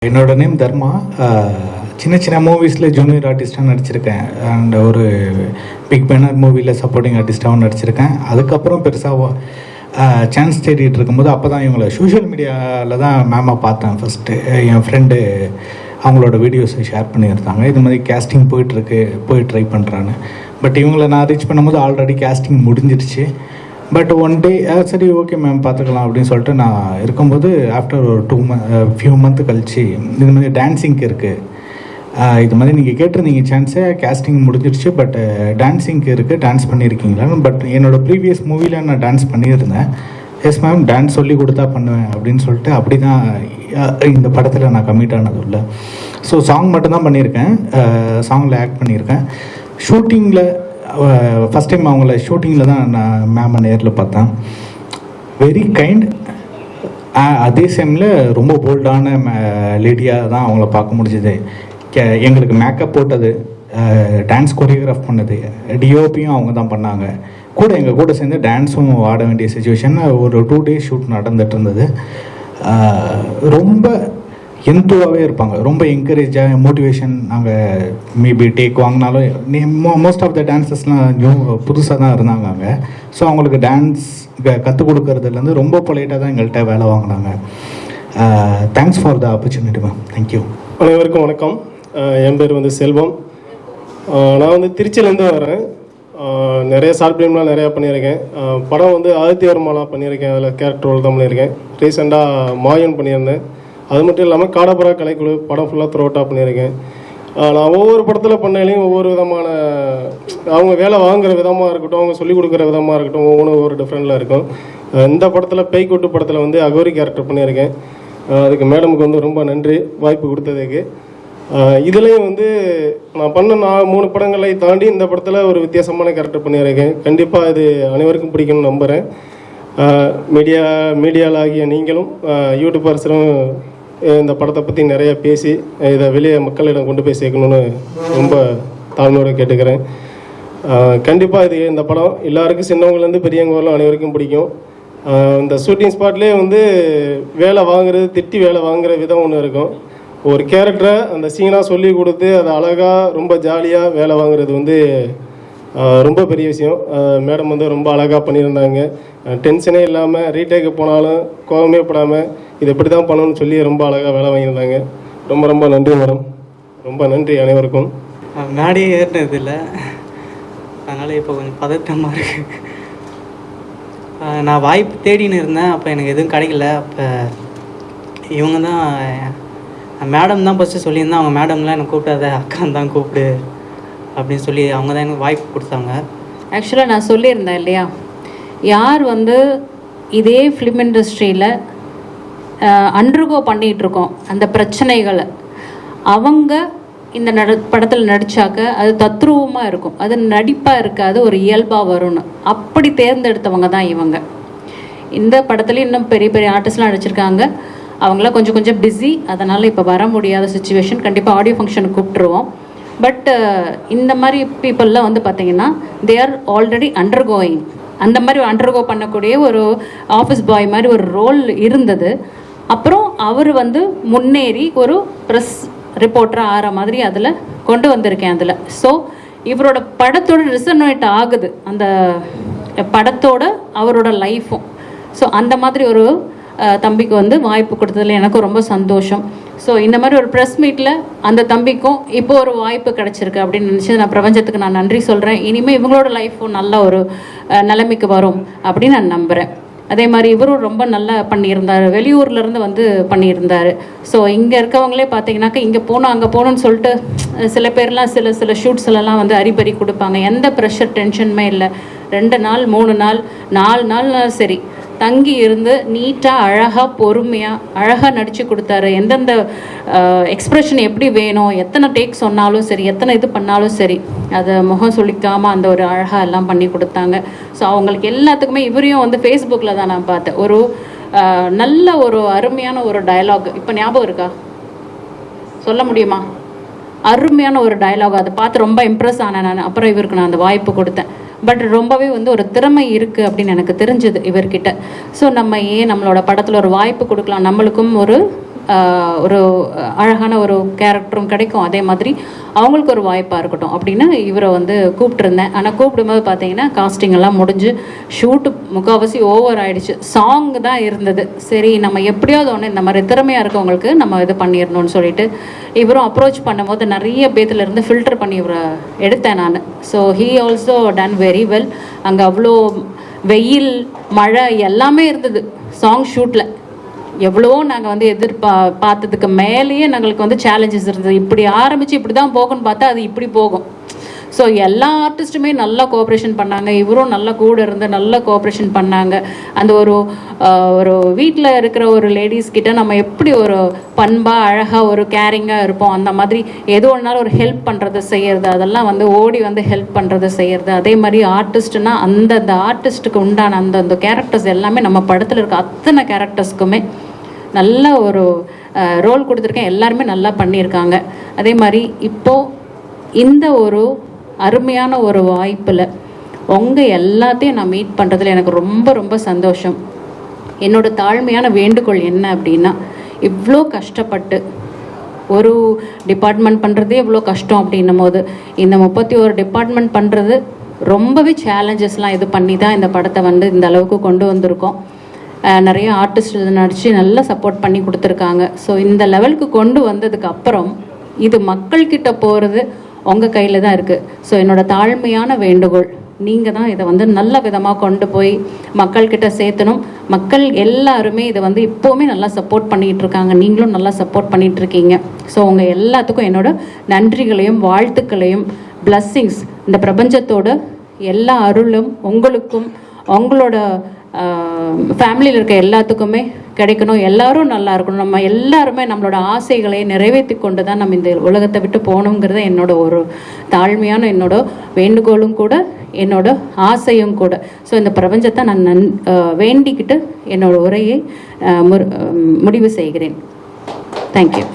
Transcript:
என்னோட நேம் தர்மா. சின்ன சின்ன மூவிஸில் ஜூனியர் ஆர்டிஸ்ட்டாக நடிச்சிருக்கேன். அண்ட் ஒரு பிக் பேனர் மூவியில் சப்போர்ட்டிங் ஆர்டிஸ்ட்டாகவும் நடிச்சிருக்கேன். அதுக்கப்புறம் பெருசாக சான்ஸ் தேடிட்டு இருக்கும்போது அப்போ தான் இவங்களை சோஷியல் மீடியாவில் தான் மேமை பார்த்தேன். ஃபஸ்ட்டு என் ஃப்ரெண்டு அவங்களோட வீடியோஸை ஷேர் பண்ணியிருந்தாங்க. இது மாதிரி கேஸ்டிங் போய் ட்ரை பண்ணுறான்னு. பட் இவங்களை நான் ரீச் பண்ணும்போது ஆல்ரெடி கேஸ்டிங் முடிஞ்சிருச்சு. பட் ஒன் டே சரி ஓகே மேம் பார்த்துக்கலாம் அப்படின்னு சொல்லிட்டு நான் இருக்கும்போது ஆஃப்டர் ஒரு ஃபியூ மந்த் கழிச்சு இது மாதிரி டான்ஸிங்க்கு இருக்குது, இது மாதிரி நீங்கள் கேட்டிருந்தீங்க சான்ஸே, கேஸ்டிங் முடிஞ்சிருச்சு, பட் டான்ஸிங்க்கு இருக்குது, டான்ஸ் பண்ணியிருக்கீங்களா? பட் என்னோடய ப்ரீவியஸ் மூவியில் நான் டான்ஸ் பண்ணியிருந்தேன். எஸ் மேம், டான்ஸ் சொல்லி கொடுத்தா பண்ணுவேன் அப்படின்னு சொல்லிட்டு அப்படி தான் இந்த படத்தில் நான் கமிட் ஆனது இல்லை. ஸோ சாங் மட்டும்தான் பண்ணியிருக்கேன், சாங்கில் ஆக்ட் பண்ணியிருக்கேன். ஷூட்டிங்கில் ஃபஸ்ட் டைம் அவங்கள ஷூட்டிங்கில் தான் நான் மேமை நேரில் பார்த்தேன். வெரி கைண்ட், அதே டைமில் ரொம்ப போல்டான லேடியாக தான் அவங்கள பார்க்க முடிஞ்சது. எங்களுக்கு மேக்கப் போட்டது, டான்ஸ் கொரியோகிராஃப் பண்ணது, டிஓபியும் அவங்க தான் பண்ணாங்க. எங்கள் கூட சேர்ந்து டான்ஸும் ஆட வேண்டிய சுச்சுவேஷன். ஒரு 2 days ஷூட் நடந்துகிட்டு இருந்தது. ரொம்ப எந்துவாகவே இருப்பாங்க, ரொம்ப என்கரேஜாக மோட்டிவேஷன். நாங்கள் மேபி டேக் வாங்கினாலும் மோஸ்ட் ஆஃப் த டான்ஸஸ்லாம் புதுசாக தான் இருந்தாங்க அங்கே. ஸோ அவங்களுக்கு டான்ஸ் கற்றுக் கொடுக்கறதுலேருந்து ரொம்ப பொலைட்டாக தான் எங்கள்கிட்ட வேலை வாங்கினாங்க. Thanks for the opportunity ma'am. Thank you. அனைவருக்கும் வணக்கம். என் பேர் செல்வம். நான் திருச்சியிலேருந்து வரேன். நிறைய ஷார்ட் ஃபிலிம்லாம் நிறையா பண்ணியிருக்கேன். படம் ஆதித்யவர்மாலாம் பண்ணியிருக்கேன், அதில் கேரக்டர் ரோல் தான் பண்ணியிருக்கேன். ரீசெண்டாக மாயன் பண்ணியிருந்தேன். அது மட்டும் இல்லாமல் காடப்புறா கலைக்குழு படம் ஃபுல்லாக த்ரோ அவுட்டாக பண்ணியிருக்கேன். நான் ஒவ்வொரு படத்தில் பண்ணலையும் ஒவ்வொரு விதமான அவங்க வேலை வாங்குகிற விதமாக இருக்கட்டும், அவங்க சொல்லிக் கொடுக்குற விதமாக இருக்கட்டும், ஒவ்வொரு டிஃப்ரெண்ட்டில் இருக்கும். இந்த படத்தில் பேய்கொட்டு படத்தில் அகோரி கேரக்டர் பண்ணியிருக்கேன். அதுக்கு மேடமுக்கு ரொம்ப நன்றி வாய்ப்பு கொடுத்ததுக்கு. இதுலேயும் நான் பண்ண 3 படங்களை தாண்டி இந்த படத்தில் ஒரு வித்தியாசமான கேரக்டர் பண்ணியிருக்கேன். கண்டிப்பாக இது அனைவருக்கும் பிடிக்கும்னு நம்புகிறேன். மீடியாவில் ஆகிய நீங்களும் யூடியூபர்ஸரும் இந்த படத்தை பற்றி நிறையா பேசி இதை வெளியே மக்களிடம் கொண்டு போய் சேர்க்கணுன்னு ரொம்ப தாழ்மையோடு கேட்டுக்கிறேன். கண்டிப்பாக இந்த படம் எல்லாருக்கும், சின்னவங்கலேருந்து பெரியவங்க வரலாம், அனைவருக்கும் பிடிக்கும். இந்த ஷூட்டிங் ஸ்பாட்லேயே வேலை வாங்குறது, திட்டி வேலை வாங்குகிற விதம் ஒன்று இருக்கும். ஒரு கேரக்டரை அந்த சீனாக சொல்லி கொடுத்து அதை அழகாக ரொம்ப ஜாலியாக வேலை வாங்குறது ரொம்ப பெரிய விஷயம். மேடம் ரொம்ப அழகாக பண்ணியிருந்தாங்க. டென்ஷனே இல்லாமல் ரீடேக்கு போனாலும் கோபமே படாமல் இது எப்படி தான் பண்ணணும்னு சொல்லி ரொம்ப அழகாக வேலை வாங்கியிருந்தாங்க. ரொம்ப ரொம்ப நன்றி மேடம். ரொம்ப நன்றி அனைவருக்கும். மேடையே ஏறினது இல்லை, அதனால் இப்போ கொஞ்சம் பதட்டமாக இருக்குது. நான் வாய்ப்பு தேடின்னு இருந்தேன், அப்போ எனக்கு எதுவும் கிடைக்கல. அப்போ இவங்க தான், மேடம் தான் ஃபஸ்ட்டு சொல்லியிருந்தேன். அவங்க மேடம்லாம் எனக்கு கூப்பிடாத, அக்கான்னு தான் கூப்பிடு அப்படின்னு சொல்லி அவங்க தான் எனக்கு வாய்ப்பு கொடுத்தாங்க. ஆக்சுவலாக நான் சொல்லியிருந்தேன் இல்லையா, யார் இதே ஃபிலிம் இண்டஸ்ட்ரியில் அண்டர்கோ பண்ணிகிட்ருக்கோம் அந்த பிரச்சனைகளை, அவங்க இந்த படத்தில் நடித்தாக்க அது தத்ரூபமாக இருக்கும், அது நடிப்பாக இருக்காது, ஒரு இயல்பாக வரும்னு அப்படி தேர்ந்தெடுத்தவங்க தான் இவங்க. இந்த படத்துலேயும் இன்னும் பெரிய பெரிய ஆர்டிஸ்ட்லாம் நடிச்சிருக்காங்க. அவங்களாம் கொஞ்சம் பிஸி, அதனால் இப்போ வர முடியாத சுச்சுவேஷன். கண்டிப்பாக ஆடியோ ஃபங்க்ஷனுக்கு கூப்பிட்ருவோம். பட் இந்த மாதிரி பீப்புளெலாம் பார்த்திங்கன்னா தே ஆர் ஆல்ரெடி அண்டர்கோயிங். அந்த மாதிரி அண்டர்கோ பண்ணக்கூடிய ஒரு ஆஃபீஸ் பாய் மாதிரி ஒரு ரோல் இருந்தது. அப்புறம் அவர் முன்னேறி ஒரு ப்ரெஸ் ரிப்போர்ட்டராக ஆகிற மாதிரி அதில் கொண்டு வந்திருக்கேன் அதில். ஸோ இவரோட படத்தோட ரிசனேட் ஆகுது அந்த படத்தோட அவரோட லைஃப்பும். ஸோ அந்த மாதிரி ஒரு தம்பிக்கு வாய்ப்பு கொடுத்ததில் எனக்கும் ரொம்ப சந்தோஷம். ஸோ இந்த மாதிரி ஒரு ப்ரெஸ் மீட்டில் அந்த தம்பிக்கும் இப்போ ஒரு வாய்ப்பு கிடச்சிருக்கு அப்படின்னு நினச்சி நான் பிரபஞ்சத்துக்கு நான் நன்றி சொல்கிறேன். இனிமேல் இவங்களோட லைஃப்பும் நல்ல ஒரு நிலைமைக்கு வரும் அப்படின்னு நான் நம்புகிறேன். அதே மாதிரி இவரும் ரொம்ப நல்லா பண்ணியிருந்தார், வெளியூர்லேருந்து பண்ணியிருந்தார். ஸோ இங்கே இருக்கவங்களே பார்த்தீங்கன்னாக்கா இங்கே போகணும் அங்கே போகணுன்னு சொல்லிட்டு சில பேர்லாம் சில ஷூட்ஸ்லாம் அறிபறி கொடுப்பாங்க. எந்த ப்ரெஷர் டென்ஷனுமே இல்லை. 2 நாள் 3 நாள் 4 நாள்னாலும் சரி தங்கி இருந்து நீட்டாக அழகாக பொறுமையாக அழகாக நடித்து கொடுத்தாரு. எந்தெந்த எக்ஸ்ப்ரெஷன் எப்படி வேணும், எத்தனை டேக் சொன்னாலும் சரி, எத்தனை இது பண்ணாலும் சரி, அதை முகம் சொல்லிக்காமல் அந்த ஒரு அழகாக எல்லாம் பண்ணி கொடுத்தாங்க. ஸோ அவங்களுக்கு எல்லாத்துக்குமே இவரையும் ஃபேஸ்புக்கில் தான் நான் பார்த்தேன். ஒரு நல்ல ஒரு அருமையான ஒரு டயலாக் இப்போ ஞாபகம் இருக்கா, சொல்ல முடியுமா? அருமையான ஒரு டயலாக், அதை பார்த்து ரொம்ப இம்ப்ரெஸ் ஆனேன் நான். அப்புறம் இவருக்கு நான் அந்த வாய்ப்பு கொடுத்தேன். பட் ரொம்பவே ஒரு திறமை இருக்குது அப்படின்னு எனக்கு தெரிஞ்சது இவர்கிட்ட. ஸோ நம்ம ஏன் நம்மளோட படத்தில் ஒரு வாய்ப்பு கொடுக்கலாம், நம்மளுக்கும் ஒரு ஒரு அழகான ஒரு கேரக்டரும் கிடைக்கும், அதே மாதிரி அவங்களுக்கு ஒரு வாய்ப்பாக இருக்கட்டும் அப்படின்னு இவரை வந்து கூப்பிட்டுருந்தேன். ஆனால் கூப்பிடும்போது பார்த்தீங்கன்னா காஸ்டிங் எல்லாம் முடிஞ்சு ஷூட்டு முக்கால்வாசி ஓவர் ஆகிடுச்சு. சாங் தான் இருந்தது. சரி நம்ம எப்படியாவது ஒன்று இந்த மாதிரி திறமையாக இருக்கவங்களுக்கு நம்ம இது பண்ணிடணும்னு சொல்லிட்டு இவரும் அப்ரோச் பண்ணும்போது நிறைய பேத்துலேருந்து ஃபில்டர் பண்ணி இவரை எடுத்தேன் நான். So he also done very well. அங்கே அவ்வளோ வெயில் மழை எல்லாமே இருந்தது சாங் ஷூட்டில். எவ்வளோ நாங்கள் வந்து பார்த்ததுக்கு மேலேயே எங்களுக்கு வந்து சேலஞ்சஸ் இருந்தது. இப்படி ஆரம்பித்து இப்படி தான் போகும்னு பார்த்தா அது இப்படி போகும். ஸோ எல்லா ஆர்டிஸ்ட்டுமே நல்லா கோஆப்ரேஷன் பண்ணாங்க. இவரும் நல்லா கூட இருந்து நல்லா கோஆப்ரேஷன் பண்ணாங்க. அந்த ஒரு வீட்டில் இருக்கிற ஒரு லேடிஸ் கிட்ட நம்ம எப்படி ஒரு பண்பாக அழகாக ஒரு கேரிங்காக இருப்போம், அந்த மாதிரி எது ஒன்றாலும் ஒரு ஹெல்ப் பண்ணுறது செய்கிறது, அதெல்லாம் வந்து ஓடி வந்து ஹெல்ப் பண்ணுறது செய்கிறது. அதே மாதிரி ஆர்டிஸ்ட்னா அந்த ஆர்டிஸ்ட்டுக்கு உண்டான அந்த கேரக்டர்ஸ் எல்லாமே நம்ம படத்தில் இருக்க அத்தனை கேரக்டர்ஸ்க்குமே நல்ல ஒரு ரோல் கொடுத்துருக்கேன். எல்லாருமே நல்லா பண்ணியிருக்காங்க. அதே மாதிரி இப்போது இந்த ஒரு அருமையான ஒரு வாய்ப்பில் உங்கள் எல்லாத்தையும் நான் மீட் பண்ணுறதுல எனக்கு ரொம்ப ரொம்ப சந்தோஷம். என்னோடய தாழ்மையான வேண்டுகோள் என்ன அப்படின்னா, இவ்வளோ கஷ்டப்பட்டு ஒரு டிபார்ட்மெண்ட் பண்ணுறதே இவ்வளோ கஷ்டம் அப்படின்னும் போது இந்த 31 டிபார்ட்மெண்ட் பண்ணுறது ரொம்பவே சேலஞ்சஸ்லாம் இது பண்ணி தான் இந்த படத்தை வந்து இந்த அளவுக்கு கொண்டு வந்திருக்கோம். நிறைய ஆர்டிஸ்ட் நடித்து நல்லா சப்போர்ட் பண்ணி கொடுத்துருக்காங்க. ஸோ இந்த லெவலுக்கு கொண்டு வந்ததுக்கு அப்புறம் இது மக்கள்கிட்ட போகிறது உங்கள் கையில் தான் இருக்குது. ஸோ என்னோடய தாழ்மையான வேண்டுகோள், நீங்கள் தான் இதை வந்து நல்ல விதமாக கொண்டு போய் மக்கள்கிட்ட சேர்த்தணும். மக்கள் எல்லாருமே இதை வந்து இப்போவுமே நல்லா சப்போர்ட் பண்ணிகிட்டு இருக்காங்க. நீங்களும் நல்லா சப்போர்ட் பண்ணிகிட்ருக்கீங்க. ஸோ உங்கள் எல்லாத்துக்கும் என்னோட நன்றிகளையும் வாழ்த்துக்களையும் பிளஸ்ஸிங்ஸ், இந்த பிரபஞ்சத்தோட எல்லா அருளும் உங்களுக்கும் உங்களோட ஃபேமிலியில் இருக்க எல்லாத்துக்குமே கிடைக்கணும். எல்லாரும் நல்லா இருக்கணும். நம்ம எல்லாருமே நம்மளோட ஆசைகளை நிறைவேற்றி கொண்டு தான் நம்ம இந்த உலகத்தை விட்டு போகணுங்கிறத என்னோட ஒரு தாழ்மையான என்னோட வேண்டுகோளும் கூட, என்னோட ஆசையும் கூட. ஸோ இந்த பிரபஞ்சத்தை நான் வேண்டிக்கிட்டு என்னோட உரையை முடிவு செய்கிறேன். தேங்க்யூ.